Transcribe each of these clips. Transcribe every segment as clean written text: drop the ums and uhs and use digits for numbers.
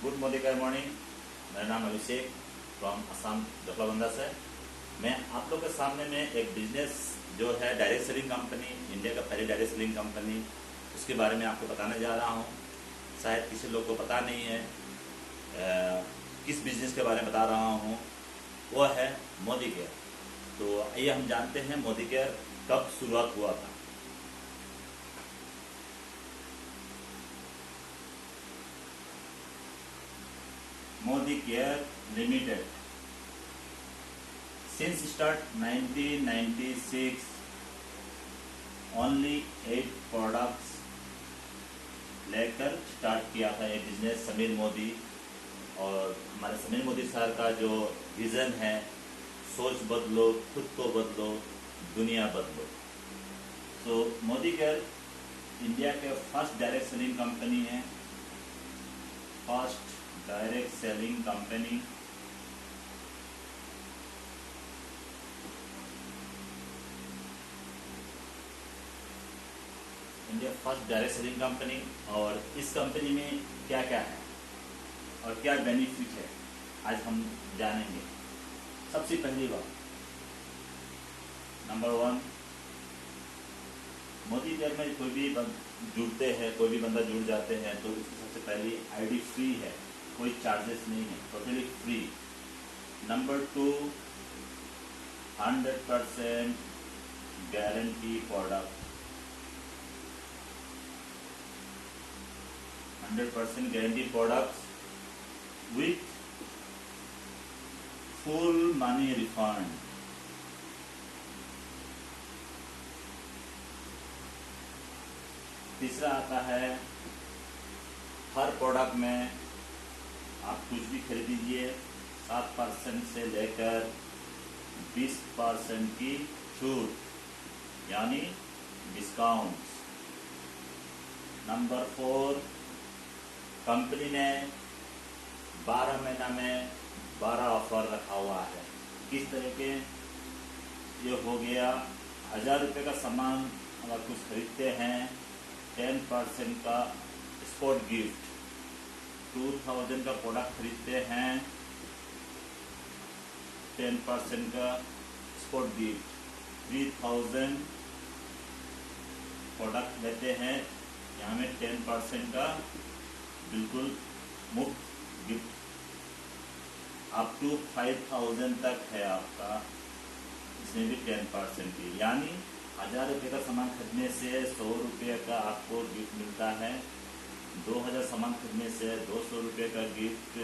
Good morning morning. मेरा नाम अभिषेक from Assam जफलाबंदा से। मैं आप लोग के सामने में एक बिजनेस जो है डायरेक्ट सेलिंग कंपनी, इंडिया का पहली डायरेक्ट सेलिंग कंपनी, उसके बारे में आपको बताने जा रहा हूँ। शायद किसी लोग को पता नहीं है किस बिजनेस के बारे में बता रहा हूँ। वो है मोदी केयर। तो आइए हम जानते हैं मोदी केयर कब शुरुआत हुआ था। Modi Care Limited. Since start 1996, only 8 products लेकर स्टार्ट किया था ये बिजनेस समीर मोदी। और हमारे समीर मोदी सर का जो विजन है, सोच बदलो, खुद को बदलो, दुनिया बदलो। तो मोदी केयर इंडिया के फर्स्ट डायरेक्ट सेलिंग कंपनी है, first direct selling company. India first direct selling company. और इस कंपनी में क्या क्या है और क्या बेनिफिट है आज हम जानेंगे। सबसे पहली बात, नंबर 1, मोदी केयर में कोई भी जुड़ते हैं, कोई भी बंदा जुड़ जाते हैं तो उसकी सबसे पहली आईडी फ्री है, कोई चार्जेस नहीं है, totally free. Number 2, 100% guarantee product, 100% guarantee products with full money refund. तीसरा आता है, हर प्रोडक्ट में आप कुछ भी खरीदीजिए 7% से लेकर 20% की छूट, यानी डिस्काउंट। नंबर 4, कंपनी ने 12 महीना में 12 ऑफर रखा हुआ है। किस तरह के? ये हो गया 1000 रुपये का सामान अगर कुछ खरीदते हैं 10% का स्पॉट गिफ्ट, 2000 का प्रोडक्ट खरीदते हैं 10% का स्पॉट गिफ्ट, 3000 प्रोडक्ट लेते हैं, यहाँ में 10% का बिल्कुल मुफ्त गिफ्ट। अप टू 5000 तक है आपका, इसमें भी 10% की, यानी 1000 रुपये का सामान खरीदने से 100 रुपये का आपको गिफ्ट मिलता है। 2000 सामान खरीदने से 200 रुपये का गिफ्ट,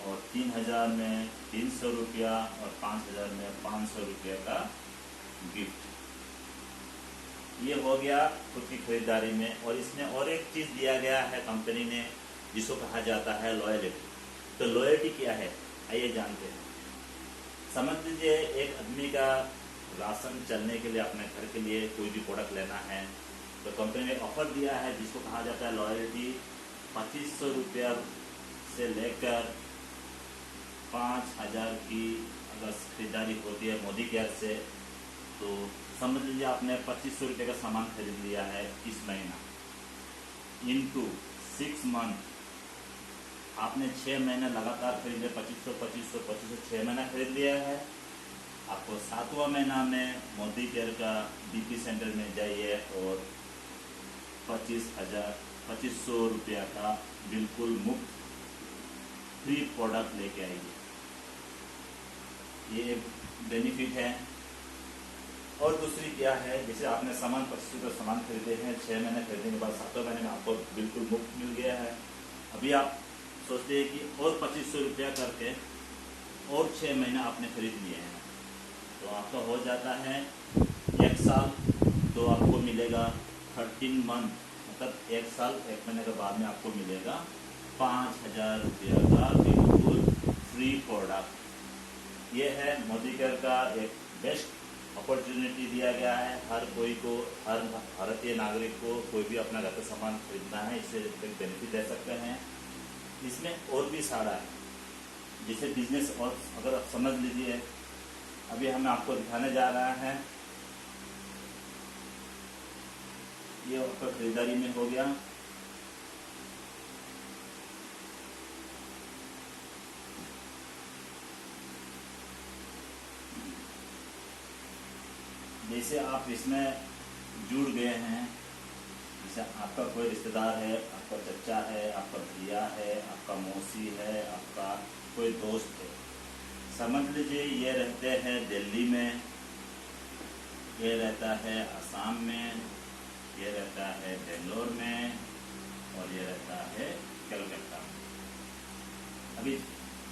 और 3000 में 300 रुपया, और 5000 में 500 रुपये का गिफ्ट। ये हो गया खुद की खरीदारी में। और इसमें और एक चीज़ दिया गया है कंपनी ने, जिसको कहा जाता है लॉयल्टी। तो लॉयल्टी क्या है, आइए जानते हैं। समझ लीजिए एक आदमी का राशन चलने के लिए, अपने घर के लिए कोई भी प्रोडक्ट लेना है, तो कंपनी ने ऑफर दिया है जिसको कहा जाता है लॉयल्टी। 2500 रुपया से लेकर 5000 की अगर खरीदारी होती है मोदी केयर से, तो समझ लीजिए आपने 2500 रुपये का सामान खरीद लिया है इस महीना, इनटू 6 मंथ, आपने 6 महीने लगातार खरीदे 2500 6 महीना खरीद लिया है। आपको 7वां महीना में मोदी केयर का डीपी सेंटर में जाइए और 2500 रुपया का बिल्कुल मुफ्त फ्री प्रोडक्ट लेके आइए। ये एक बेनिफिट है। और दूसरी क्या है, जैसे आपने सामान 2500 का सामान खरीदे हैं, 6 महीने खरीदने के बाद 7वें महीने में आपको बिल्कुल मुफ्त मिल गया है। अभी आप सोचते हैं कि और 2500 रुपया करके और 6 महीने आपने खरीद लिए हैं, तो आपका हो जाता है 1 साल। तो आपको मिलेगा 13 मंथ, मतलब 1 साल 1 महीने के बाद में आपको मिलेगा 5000 रुपया का बिल्कुल फ्री प्रोडक्ट। ये है मोदी केयर का एक बेस्ट अपॉर्चुनिटी दिया गया है हर कोई को, हर भारतीय नागरिक को। कोई भी अपना घर का सामान खरीदना है, इससे एक बेनिफिट दे सकते हैं। इसमें और भी सारा है, जैसे बिजनेस। और अगर आप समझ लीजिए, अभी हम आपको दिखाने जा रहा है, ये आपका खरीदारी में हो गया जैसे आप इसमें जुड़ गए हैं, जैसे आपका कोई रिश्तेदार है, आपका चचा है, आपका भैया है, आपका मौसी है, आपका कोई दोस्त है, समझ लीजिए ये रहते हैं दिल्ली में, ये रहता है असम में, ये रहता है बेंगलोर में, और ये रहता है कलकत्ता में। अभी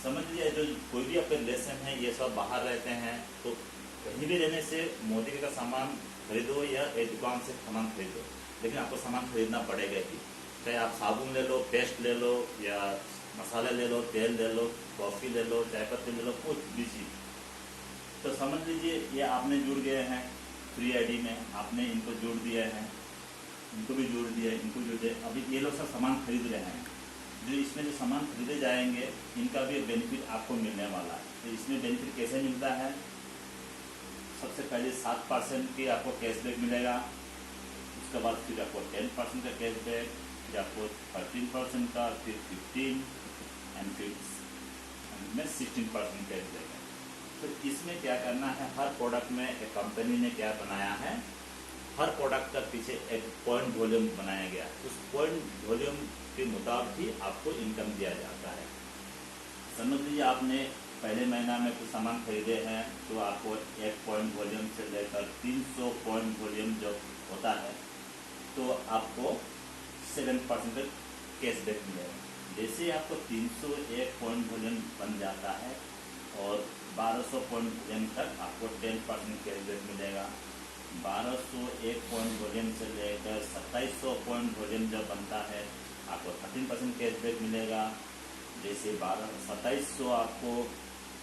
समझ लीजिए जो कोई भी आपके रिलेशन है ये सब बाहर रहते हैं, तो कहीं भी रहने से मोदी का सामान खरीदो या एक दुकान से सामान खरीदो, लेकिन आपको सामान खरीदना पड़ेगा ही। चाहे आप साबुन ले लो, पेस्ट ले लो, या मसाले ले लो, तेल ले लो, कॉफ़ी ले लो, चाय पत्ती ले लो, कुछ भी चीज़। तो समझ लीजिए ये आपने जुड़ गए हैं फ्री आईडी में, आपने इनको जोड़ दिया है, इनको भी जोड़ दिया, इनको जोड़ दिया। अभी ये लोग सब सामान खरीद रहे हैं, जो इसमें जो सामान खरीदे जाएंगे इनका भी बेनिफिट आपको मिलने वाला है। तो इसमें बेनिफिट कैसे मिलता है? सबसे पहले 7% की आपको कैशबैक मिलेगा, उसके बाद फिर आपको 10% का कैशबैक, फिर आपको 13% का, फिर 15 एंड फिर में 16% कैशबैक है। तो इसमें क्या करना है, हर प्रोडक्ट में एक कंपनी ने क्या बनाया है, हर प्रोडक्ट का पीछे एक पॉइंट वॉल्यूम बनाया गया, उस पॉइंट वॉल्यूम के मुताबिक ही आपको इनकम दिया जाता है। समझ लीजिए आपने पहले महीना में कुछ सामान खरीदे हैं, तो आपको 1 पॉइंट वॉल्यूम से लेकर 300 पॉइंट वॉल्यूम जो होता है, तो आपको 7% कैशबैक मिलेगा। जैसे आपको 301 पॉइंट वॉल्यूम बन जाता है और 1200 पॉइंट वॉल्यूम तक आपको 10% कैशबैक मिलेगा। 1201 पॉइंट वॉल्यूम से लेकर 2700 पॉइंट वॉल्यूम जब बनता है आपको 13% कैशबैक मिलेगा। जैसे 2700 आपको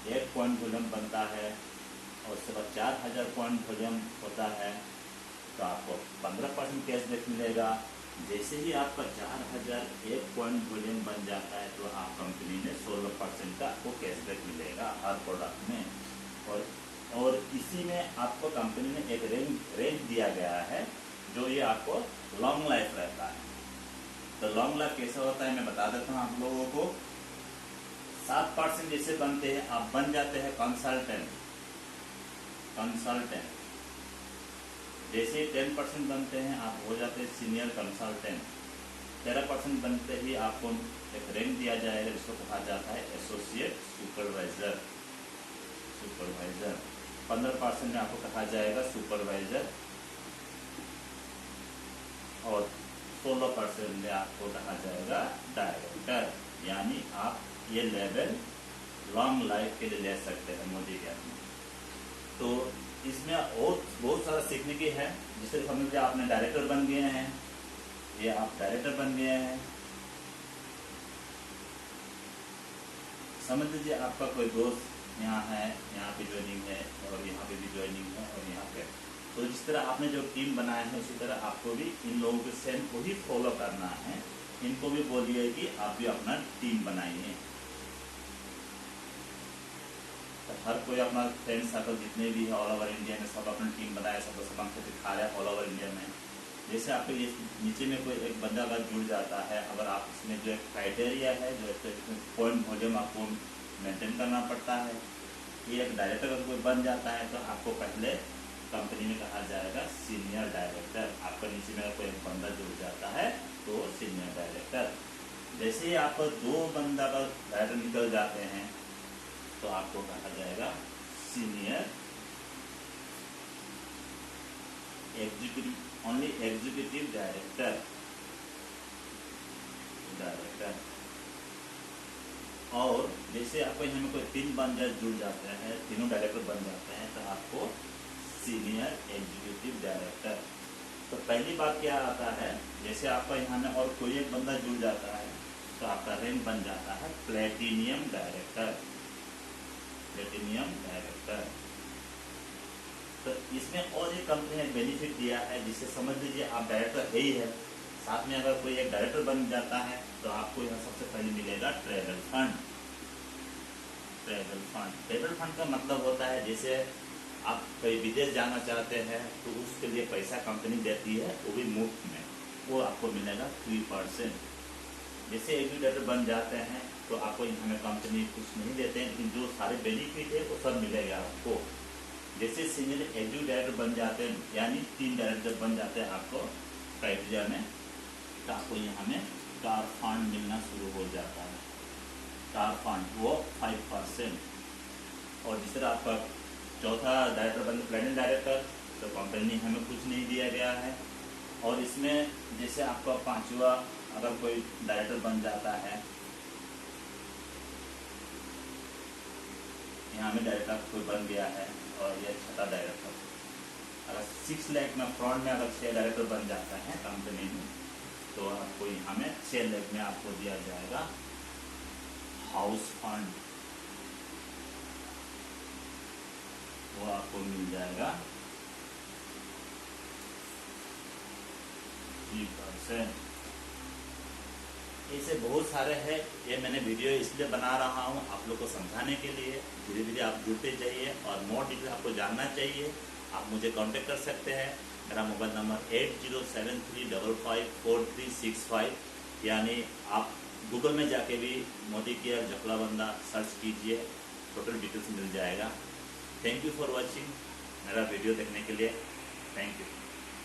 1 पॉइंट वॉल्यूम बनता है और उसके बाद 4000 पॉइंट वॉल्यूम होता है तो आपको 15% कैशबैक मिलेगा। जैसे ही आपका 4001 पॉइंट वॉल्यूम बन जाता है तो आप कंपनी ने 16% का आपको कैशबैक मिलेगा हर प्रोडक्ट में। और इसी में आपको कंपनी ने एक रेंज दिया गया है जो ये आपको लॉन्ग लाइफ रहता है। तो लॉन्ग लाइफ कैसे होता है मैं बता देता हूँ आप लोगों को। 7% जैसे बनते हैं आप बन जाते हैं कंसल्टेंट। जैसे 10% बनते हैं आप हो जाते हैं सीनियर कंसल्टेंट। 13% बनते ही आपको एक रैंक दिया जाएगा जिसको कहा जाता है एसोसिएट सुपरवाइजर। 15% में आपको कहा जाएगा सुपरवाइजर और 16% में आपको कहा जाएगा डायरेक्टर। यानी आप ये लेवल लॉन्ग लाइफ के लिए ले सकते हैं मोदी के में। तो इसमें और बहुत सारा सीखने की है। जिसे समझ लीजिए आपने डायरेक्टर बन गए हैं, ये आप डायरेक्टर बन गए हैं। समझ लीजिए आपका कोई दोस्त यहाँ है, यहाँ पे ज्वाइनिंग है और यहाँ पे भी ज्वाइनिंग है और यहाँ पे, तो जिस तरह आपने जो टीम बनाया है उसी तरह आपको भी इन लोगों के सेम को ही फॉलो करना है। इनको भी बोलिए कि आप भी अपना टीम बनाइए। तो हर कोई अपना फ्रेंड सर्कल जितने भी है ऑल ओवर इंडिया में सब अपनी टीम बनाए, सबको सामान से दिखा रहे हैं ऑल ओवर इंडिया में। जैसे आपके ये नीचे में कोई एक बंदा अगर जुड़ जाता है, अगर आप इसमें जो एक क्राइटेरिया है जो पॉइंट वॉल्यूम आपको मेंटेन करना पड़ता है, ये एक डायरेक्टर अगर कोई बन जाता है तो आपको पहले कंपनी में कहा जाएगा सीनियर डायरेक्टर। आपका नीचे में कोई एक बंदा जुड़ जाता है तो सीनियर डायरेक्टर। जैसे ही आप 2 बंदा का डायरेक्टर निकल जाते हैं तो आपको कहा जाएगा senior executive, only executive director. और जैसे आपको यहाँ में कोई 3 बंदा जुड़ जाते हैं, तीनों डायरेक्टर बन जाते हैं तो आपको सीनियर एग्जीक्यूटिव डायरेक्टर। तो पहली बात क्या आता है, जैसे आपका यहाँ में और कोई एक बंदा जुड़ जाता है तो आपका रैंक बन जाता है प्लेटिनियम डायरेक्टर। तो इसमें और एक कंपनी ने बेनिफिट दिया है जिससे समझ लीजिए आप डायरेक्टर है ही है, साथ में अगर कोई एक डायरेक्टर बन जाता है तो आपको यहाँ सबसे पहले मिलेगा ट्रैवल फंड। ट्रैवल फंड का मतलब होता है जैसे आप कहीं विदेश जाना चाहते हैं तो उसके लिए पैसा कंपनी देती है, वो भी मुफ्त में, वो आपको मिलेगा 3%। जैसे एग्जीक्यूटिव बन जाते हैं तो आपको यहाँ में कंपनी कुछ नहीं देते हैं, लेकिन जो सारे बेनिफिट है वो सब मिलेगा आपको। जैसे सिंगल एग्जीक्यूटिव डायरेक्टर बन जाते हैं, यानी 3 डायरेक्टर बन जाते हैं आपको क्राइटेरिया में, तो आपको यहाँ में कार फंड मिलना शुरू हो जाता है। कार फंड वो 5%। और जिस तरह आपका चौथा डायरेक्टर बन प्लेनेट डायरेक्टर, तो कंपनी हमें कुछ नहीं दिया गया है। और इसमें जैसे आपका 5वां अगर कोई डायरेक्टर बन जाता है, यहाँ में डायरेक्टर कोई बन गया है, और यह 6था डायरेक्टर, अगर 6 लाख में फ्रंट में अगर 6 डायरेक्टर बन जाता है कंपनी में, तो आपको यहाँ में 6 लाख में आपको दिया जाएगा हाउस फंड, वो आपको मिल जाएगा 3%। ऐसे बहुत सारे हैं, ये मैंने वीडियो इसलिए बना रहा हूँ आप लोग को समझाने के लिए। धीरे धीरे आप जुड़ते जाइए, और मोर डिटेल आपको जानना चाहिए, आप मुझे कांटेक्ट कर सकते हैं। मेरा मोबाइल नंबर 8073554365, यानी आप गूगल में जाके भी मोदी केयर जखलाबंदा सर्च कीजिए, टोटल डिटेल्स मिल जाएगा। थैंक यू फॉर वॉचिंग, मेरा वीडियो देखने के लिए थैंक यू।